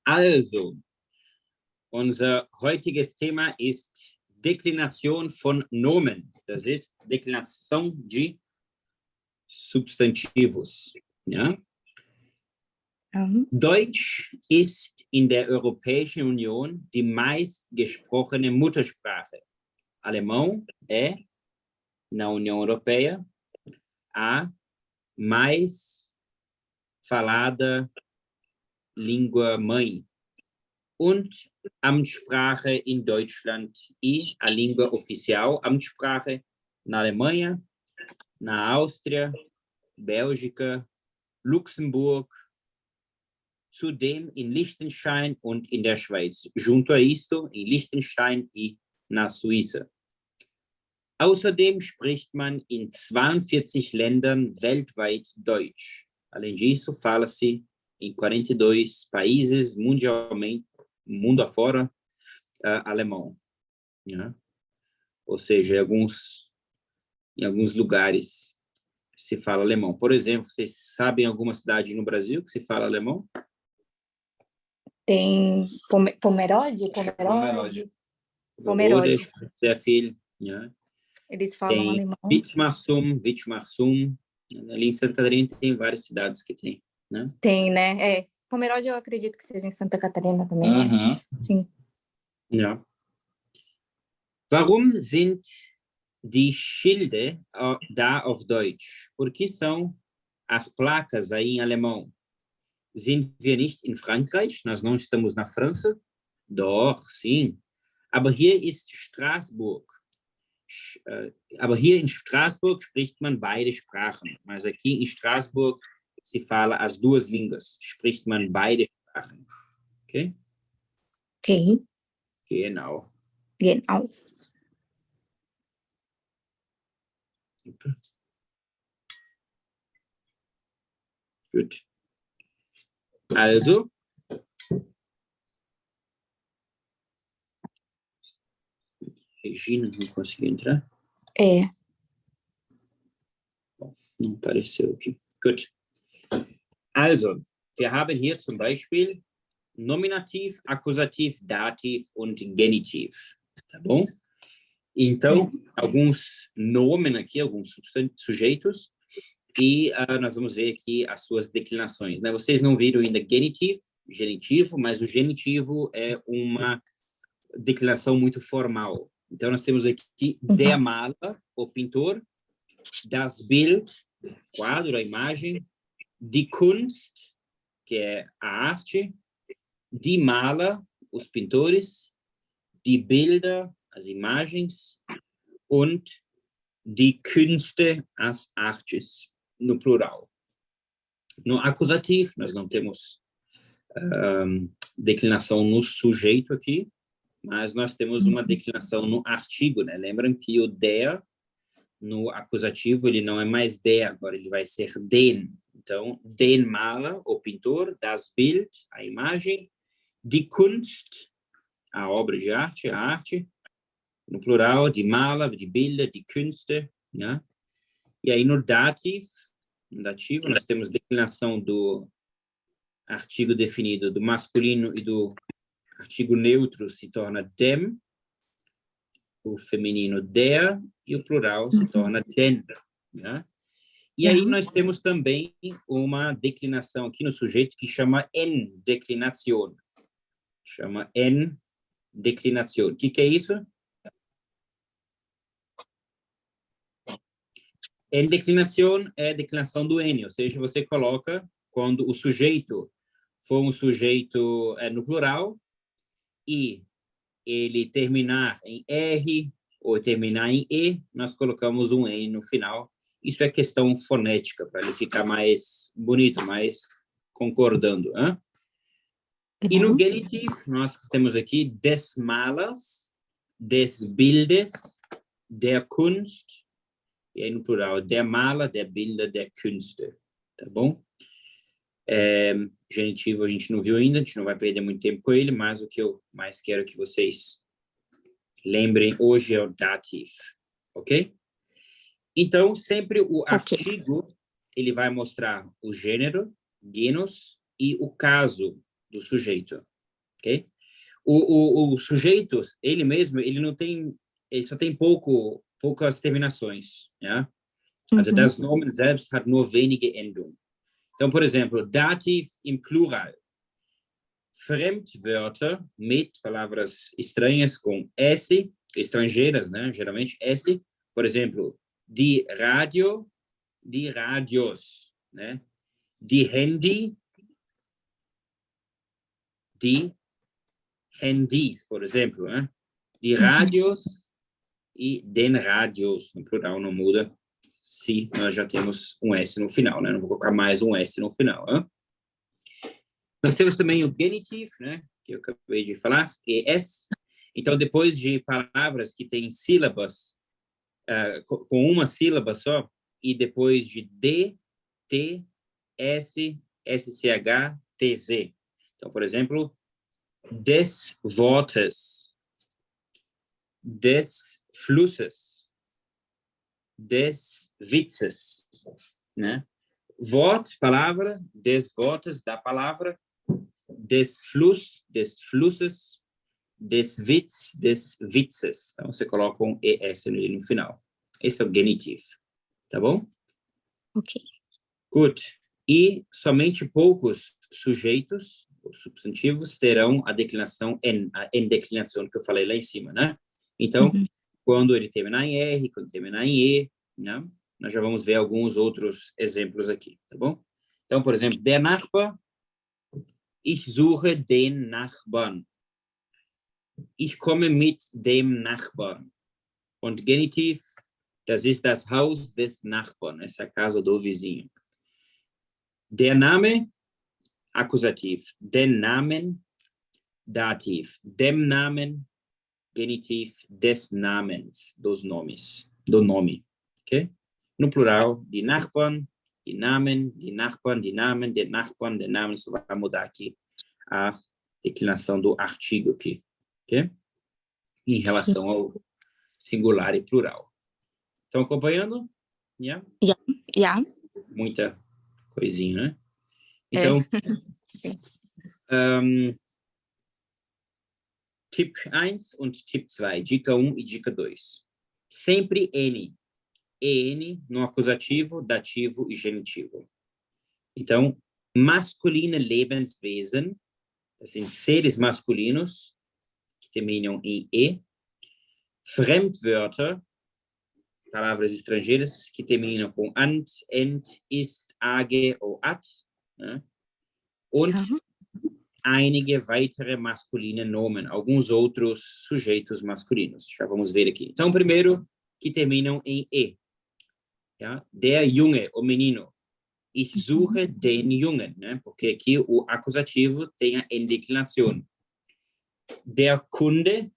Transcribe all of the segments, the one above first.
Also, unser heutiges Thema ist Deklination von Nomen. Das ist Deklinação de substantivos. Ja? Deutsch ist in der Europäischen Union die meistgesprochene Muttersprache. Alemão é, na União Europeia, a mais falada língua mãe und Amtssprache in Deutschland e a língua oficial, Amtssprache na Alemanha, na Áustria, Bélgica, Luxemburg, zudem in Liechtenstein und in der Schweiz. Junto a isto, in Liechtenstein e na Suíça. Außerdem spricht man in 42 Ländern weltweit Deutsch. Além disso, fala-se em 42 países mundialmente, mundo afora, alemão. Né? Ou seja, em alguns lugares se fala alemão. Por exemplo, vocês sabem alguma cidade no Brasil que se fala alemão? Tem Pomerode? Pomerode. Sehr viel. Né? Eles falam tem alemão. Wittmarsum. Ali em Santa Catarina tem várias cidades que tem. Né? Tem, né? Pomerode eu acredito que seja em Santa Catarina também. Né? Sim. Ja. Warum sind die Schilder da auf Deutsch? Por que são as placas aí em alemão? Sind wir nicht in Frankreich? Nós não estamos na França? Doch, sim. Aber hier ist Straßburg. Aber hier in Straßburg spricht man beide Sprachen. Mas aqui em Straßburg se fala as duas línguas. Spricht man beide Sprachen. Okay? Okay. Genau. Genau. Gut. Also, Regina não conseguiu entrar? Não apareceu aqui. Gut. Also, wir haben hier zum Beispiel Nominativ, Akkusativ, Dativ und Genitiv. Tá bom? Então, alguns nomes aqui, alguns sujeitos, e nós vamos ver aqui as suas declinações. Né? Vocês não viram ainda genitivo, mas o genitivo é uma declinação muito formal. Então, nós temos aqui der Maler, o pintor, das Bild, quadro, a imagem, die Kunst, que é a arte, die Maler, os pintores, die Bilder, as imagens, und die Künste, as artes, no plural. No acusativo, nós não temos declinação no sujeito aqui, mas nós temos uma declinação no artigo, né? Lembram que o der, no acusativo, ele não é mais der, agora ele vai ser den. Então, den Maler, o pintor, das Bild, a imagem, die Kunst, a obra de arte, a arte, no plural, die Maler, die Bilder, die Künste, né? E aí no dativo, nós temos declinação do artigo definido do masculino e do artigo neutro se torna dem, o feminino der, e o plural se torna den. Né? E aí nós temos também uma declinação aqui no sujeito que chama en-declinación. Chama en-declinación. O que é isso? En-declinación é declinação do N, ou seja, você coloca quando o sujeito for um sujeito no plural e ele terminar em R ou terminar em E, nós colocamos um N no final. Isso é questão fonética, para ele ficar mais bonito, mais concordando. Hein? E no genitivo, nós temos aqui des Malers, des Bildes, der Kunst, e aí no plural, der Maler, der Bilder, der Künste. Tá bom? Genitivo a gente não viu ainda, a gente não vai perder muito tempo com ele, mas o que eu mais quero que vocês lembrem hoje é o dativo, ok? Então, sempre o artigo, ele vai mostrar o gênero, genus, e o caso do sujeito. ok? O sujeito, ele mesmo, ele só tem poucas terminações, ja? Also das Nomen selbst hat nur wenige Endungen. Então, por exemplo, Dativ im Plural. Fremdwörter mit palavras estranhas com S, estrangeiras, né? Geralmente S. Por exemplo, die Radio, die Radios, né? Die Handy, die Handys, por exemplo, né? Die Radios e den Radios, no plural não muda, se nós já temos um S no final, né? Não vou colocar mais um S no final, né? Nós temos também o genitive, né? Que eu acabei de falar, ES. Então, depois de palavras que têm sílabas, com uma sílaba só, e depois de D, T, S, SCH, TZ. Então, por exemplo, des Wortes, des Flusses, des Witzes, né? Wort, palavra, des Wortes, da palavra, des Fluss, des Flusses, des Witz, des Witzes. Então, você coloca um ES no final. Esse é o genitive, tá bom? Ok. Good. E somente poucos sujeitos, os substantivos, terão a declinação N, a N-declinação que eu falei lá em cima, né? Então, quando ele terminar em R, quando terminar em E, né? Nós já vamos ver alguns outros exemplos aqui, tá bom? Então, por exemplo, der Nachbar, ich suche den Nachbarn. Ich komme mit dem Nachbarn. Und Genitiv, das ist das Haus des Nachbarn, essa é a casa do vizinho. Der Name, Akkusativ. Den Namen, Dativ. Dem Namen, Genitiv. Des Namens, dos nomes, do nome, ok? No plural, die Nachbarn, die Namen, die Nachbarn, die Namen, der Nachbarn, der Namen, só vai mudar aqui a declinação do artigo aqui, ok? Em relação ao singular e plural. Estão acompanhando? Yeah? Yeah. Muita coisinha, né? Então, Tipp 1 und Tipp 2, dica 1 e dica 2. Sempre N. EN no acusativo, dativo e genitivo. Então, masculine Lebenswesen, assim, seres masculinos, que terminam em E. Fremdwörter, palavras estrangeiras, que terminam com ant, ent, ist, age ou at. Né? Und einige weitere masculine Nomen, alguns outros sujeitos masculinos. Já vamos ver aqui. Então, primeiro, que terminam em E. Ja? Der Junge, o menino. Ich suche den Jungen, né? Porque aqui o acusativo tem a Endeclinação. Der Kunde,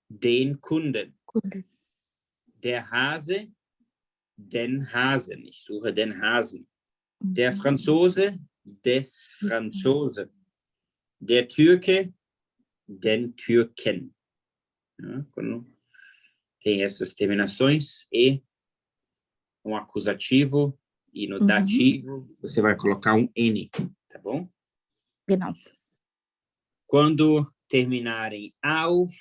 den Kunden. Der Hase, den Hasen. Ich suche den Hasen. Der Franzose, des Franzosen. Der Türke, den Türken. Ja, quando tem essas terminações, e um acusativo, e no dativo você vai colocar um N, tá bom? Genau. Quando terminarem auf,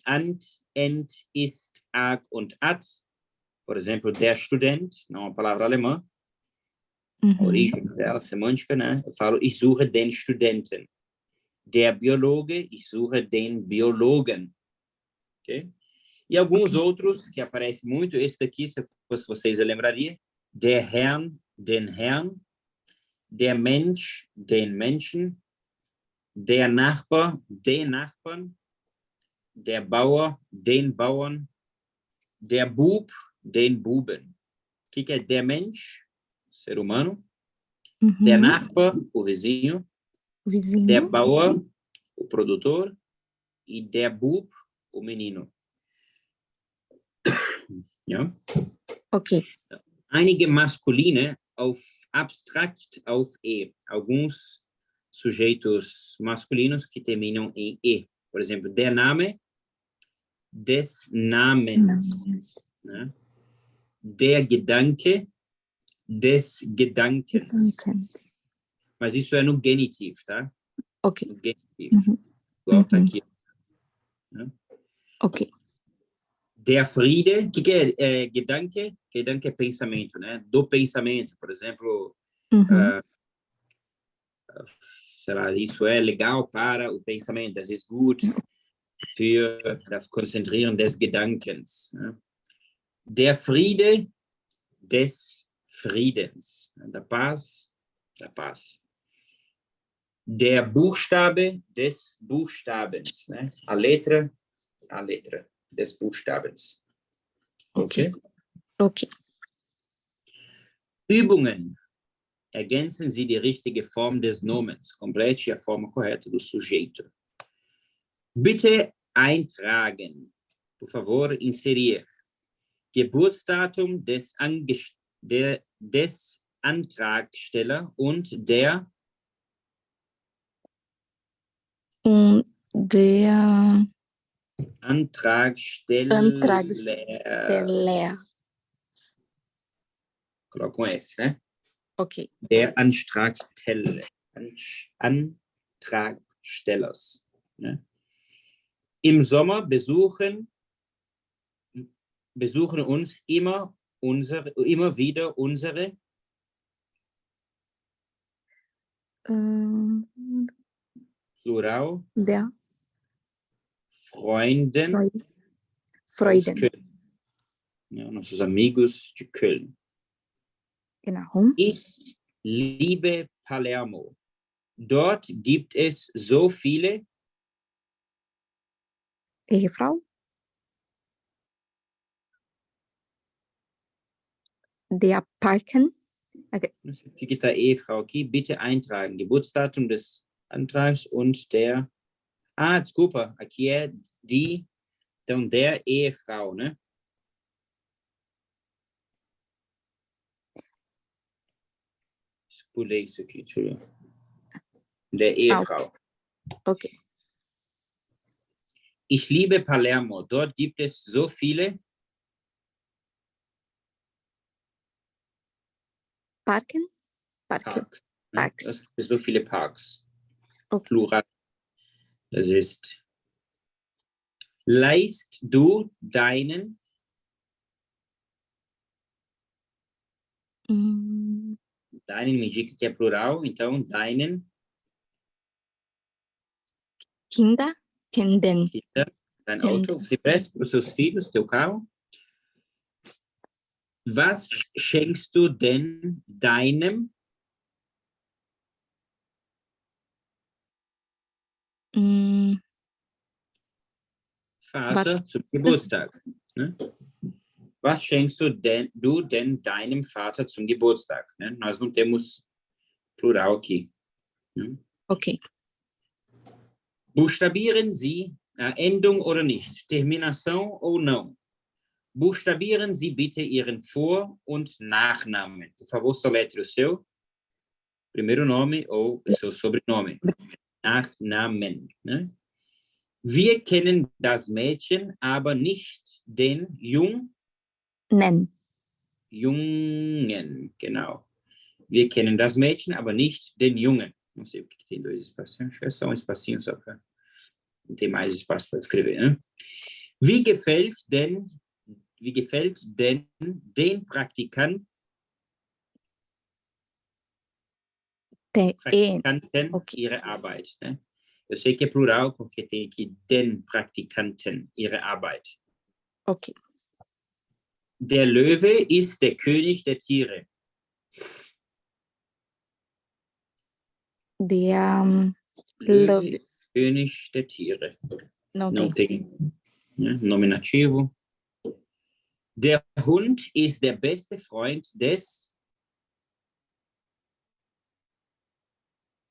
ant, ent, ist, ag und at, por exemplo, der Student, não é uma palavra alemã, a origem dela, semântica, né? Eu falo, ich suche den Studenten. Der Biologe, ich suche den Biologen. Ok? E alguns outros que aparecem muito, esse daqui, se fosse vocês, eu lembraria. Der Herrn, den Herrn. Der Mensch, den Menschen. Der Nachbar, den Nachbarn. Der Bauer, den Bauern. Der Bub, den Buben. O que é der Mensch? Ser humano. Der Nachbar, o vizinho. Der Bauer, o produtor. E der Bub, o menino. Ja? Ok. Einige masculine abstract auf E. Alguns sujeitos masculinos que terminam em E. Por exemplo, der Name, des Namens. Né? Der Gedanke, des Gedankens. Mas isso é no genitiv, tá? Ok. No genitiv. Gott aqui. Né? Ok. Der Friede, o que é Gedanke? Gedanke é pensamento, né? Do pensamento, por exemplo, sei lá, isso é legal para o pensamento, das ist gut für das Konzentrieren des Gedankens. Ne? Der Friede des Friedens, da Paz, da Paz. Der Buchstabe des Buchstabens, ne? A letra des Buchstabens. Okay? Ok. Übungen. Ergänzen Sie die richtige Form des Nomens. Complete a forma correta do sujeito. Bitte eintragen. Por favor, inserir. Geburtsdatum des Antragsteller und der Der Antragsteller. Coloca com S, né? Ok. Der Antragstellers. Ne? Im Sommer besuchen uns immer wieder unsere Plural Der Freunden aus Freuden. Köln. Ja, nossos amigos de Köln. Genau. Ich liebe Palermo. Dort gibt es so viele Ehefrau. Der Parken. Okay. Fica da Ehefrau aqui, bitte eintragen. Geburtsdatum des Antrags und der. Ah, desculpa, aqui é die, então der Ehefrau, né? Pulei isso aqui, deixa eu ver. Der Ehefrau. Ok. Ich liebe Palermo. Dort gibt es so viele Parken. Parks. Parks. Es gibt so viele Parks. Okay. Plural. Das ist. Leist du deinen Deinen me indica que é plural, então deinen Kinder. Dein Auto. Você presta para os seus filhos, teu carro. Was schenkst du denn deinem Vater zum Geburtstag? Ne? Was schenkst du denn deinem Vater zum Geburtstag? Ne? Nós não temos plural aqui. Ne? Ok. Buchstabieren Sie Endung oder nicht, Terminação ou não. Buchstabieren Sie bitte Ihren Vor- und Nachnamen. Por favor, soletre o seu primeiro nome ou o seu sobrenome. Nachnamen. Ne? Wir kennen das Mädchen, aber nicht den Jungen, genau. Wir kennen das Mädchen, aber nicht den Jungen. Não sei porque tem dois espacinhos, acho que é só um espacinho só para não ter mais espaço para escrever. Né? Wie gefällt denn den Praktikanten ihre Arbeit? Né? Eu sei que é plural, porque tem aqui den Praktikanten ihre Arbeit. Ok. Der Löwe ist der König der Tiere. Der Löwe ist König der Tiere. Não tem. Ne? Nominativo. Der Hund ist der beste Freund des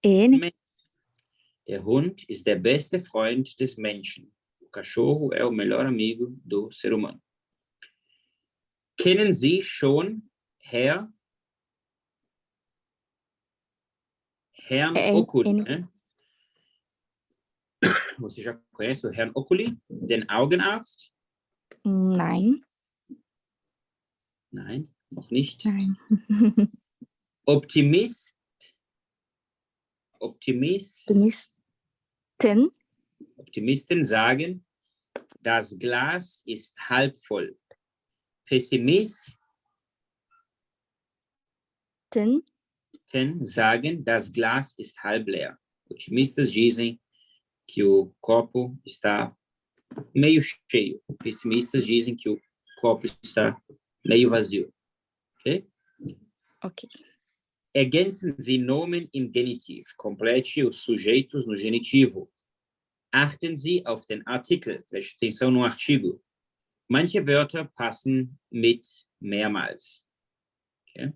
Menschen. Der Hund ist der beste Freund des Menschen. O cachorro é o melhor amigo do ser humano. Kennen Sie schon Herrn Oculi? Né? Você já conhece o Herrn Oculi, den Augenarzt? Nein. Nein, noch nicht. Nein. Optimisten. Optimisten sagen, das Glas ist halb voll. Pessimisten sagen, das Glas ist halb leer. Otimistas dizem que o copo está meio cheio. Pessimistas dizem que o copo está meio vazio. Ok? Ok. Ergänzen Sie Nomen im Genitiv. Complete os sujeitos no genitivo. Achten Sie auf den Artikel. Preste atenção no artigo. Manche Wörter passen mit mehrmals. Okay?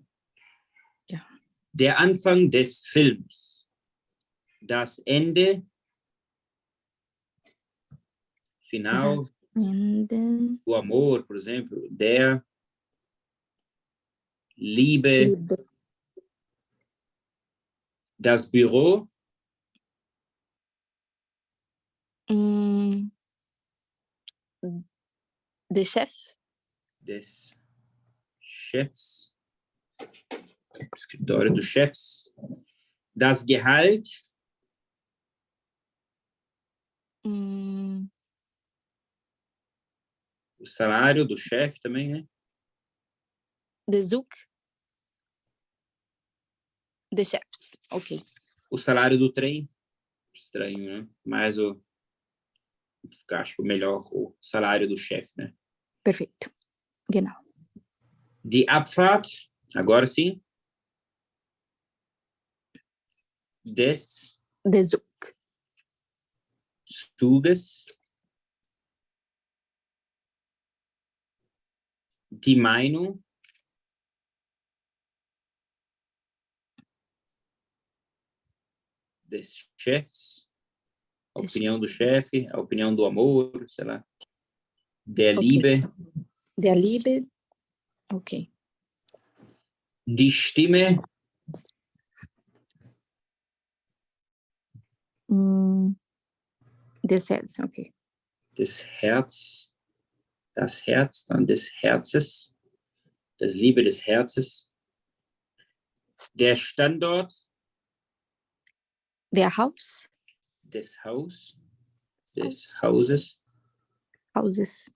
Ja. Der Anfang des Films. Das Ende. Final. Das Ende. O amor, por exemplo. Der Liebe. Das Büro. Der Chef. Des Chefs. Escritório dos chefs. Das Gehalt. O salário do chefe também, né? Besuch des Chefs. Ok. O salário do trem. Estranho, né? Mas acho que o melhor o salário do chefe, né? Perfeito. Genau. Die Abfahrt. Agora sim. Des Zug. Zuges. Die Meinung. Des chefs. A opinião do chefe, a opinião do amor, sei lá. Der Liebe. Der Liebe. Ok. Die Stimme. Des Herz, ok. Des Herz. Das Herz, dann des Herzes. Das Liebe des Herzes. Der Standort. Der Haus. Des Haus. Des Hauses. Houses.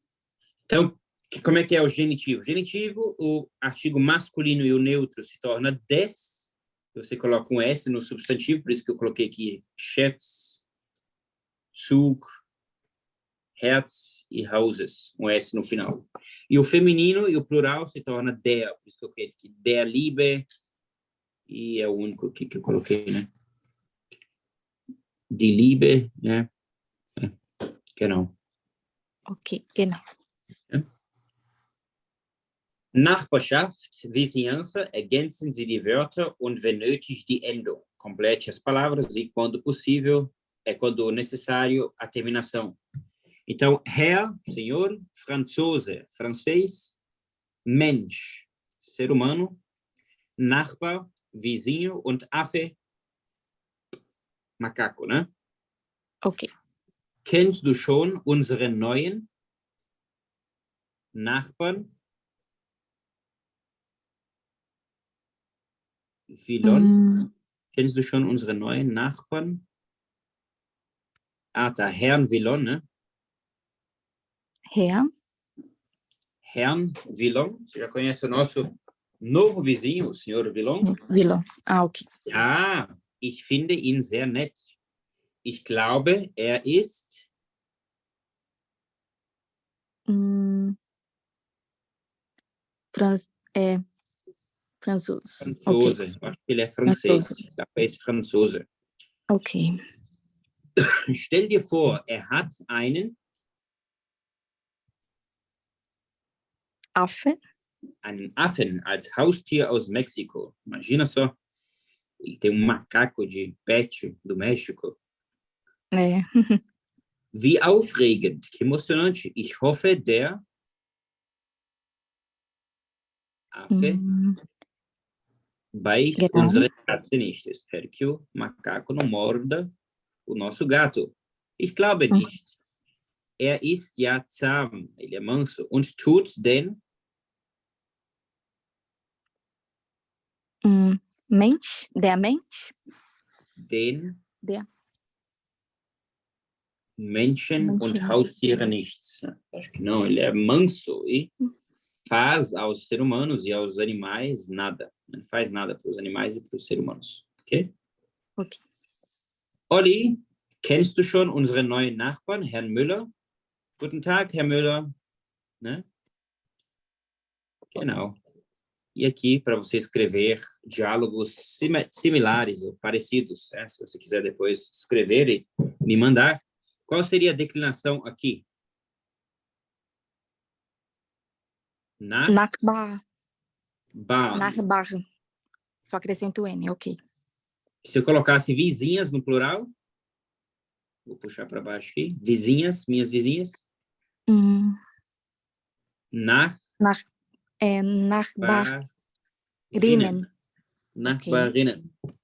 Então, como é que é o genitivo? Genitivo, o artigo masculino e o neutro se torna des. Você coloca um S no substantivo, por isso que eu coloquei aqui chefs, Zug, Herz e Hauses, um S no final. E o feminino e o plural se torna der, por isso que eu coloquei aqui der Liebe, e é o único aqui que eu coloquei, né? Die Liebe, né? Genau. Ok, genau. Nachbarschaft, vizinhança, ergänzen Sie die Wörter und wenn nötig die Endung. Complete as palavras e quando possível, quando necessário, a terminação. Então, Herr, senhor, Franzose, francês, Mensch, ser humano, Nachbar, vizinho und Affe, macaco, né? Ok. Kennst du schon unsere neuen Nachbarn? Villon? Kennst du schon unsere neuen Nachbarn? Ah, da, Herrn Villon, ne? Herrn Villon. Você já conhece o nosso novo vizinho, o senhor Villon? Villon. Ah, ok. Ja, ich finde ihn sehr nett. Ich glaube, er ist Franzose. Franzose. Okay. Eu acho que ele é francês. Ich glaube, er ist Franzose. Okay. Stell dir vor, er hat einen Affe. Einen Affen als Haustier aus Mexiko. Imagina só, ele tem macaco de pet do México. É. Wie aufregend, que emocionante. Ich hoffe, der Affe beißt unsere Katze nicht. Espero que o macaco não morda o nosso gato. Ich glaube nicht. Er ist ja zahm, ele é manso, und tut den Mensch, der Mensch. Den Menschen und Haustiere nichts. Acho que não, ele é manso e faz aos seres humanos e aos animais nada. Não faz nada para os animais e para os seres humanos. Okay? Ok. Olli, kennst du schon unseren neuen Nachbarn, Herrn Müller? Guten Tag, Herr Müller. Né? Genau. E aqui, para você escrever diálogos similares ou parecidos, né? Se você quiser depois escrever e me mandar, qual seria a declinação aqui? Nachbar. Nachbarn. Nachbar. Só acrescento o N, ok. Se eu colocasse vizinhas no plural, vou puxar para baixo aqui. Vizinhas, minhas vizinhas. Nachbarinnen. Nachbarinnen. Okay.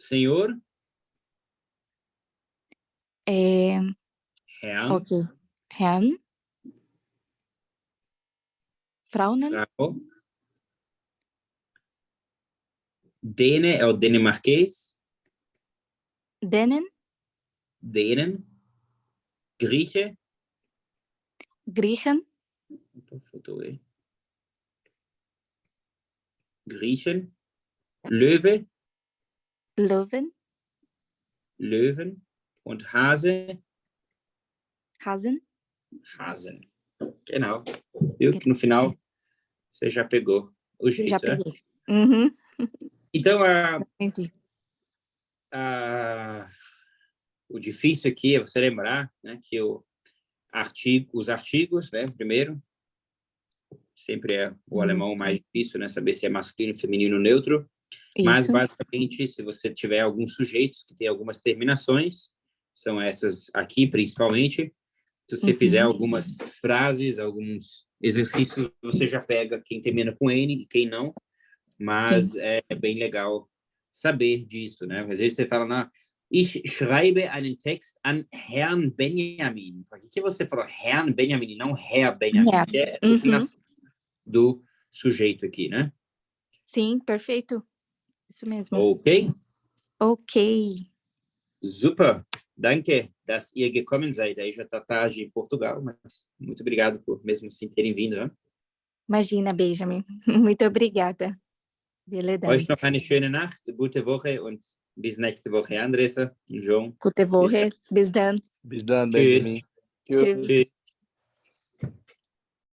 Senhor. Herrn. Ok. Herrn. Fraunen. Frau. Dene é o dinamarquês. Denen. Denen. Grieche. Griechen. Griechen. Löwe. Löwen. Löwen. Und Hase. Hasen. Hasen. Genau. Viu que no final você já pegou o jeito, já peguei. Uhum. Então, Entendi. O difícil aqui é você lembrar, né, que os artigos, né, primeiro, sempre é o alemão mais difícil, né, saber se é masculino, feminino, neutro. Isso. Mas, basicamente, se você tiver alguns sujeitos que tem algumas terminações, são essas aqui, principalmente. Se você fizer algumas frases, alguns exercícios, você já pega quem termina com N e quem não. Mas é bem legal saber disso, né? Às vezes você fala, ich schreibe einen Text an Herrn Benjamin. Por que você falou Herrn Benjamin e não Herr Benjamin? Que é a declinação do sujeito aqui, né? Sim, perfeito. Isso mesmo. Ok? Ok. Super. Danke, dass ihr gekommen seid. Aí já está tarde em Portugal, mas muito obrigado por mesmo assim terem vindo, né? Imagina, Benjamin. Muito obrigada. Euch noch eine schöne Nacht, gute Woche und bis nächste Woche, Andressa und João. Gute Woche. Bis dann. Bis dann, Benjamin. Tschüss. Tschüss.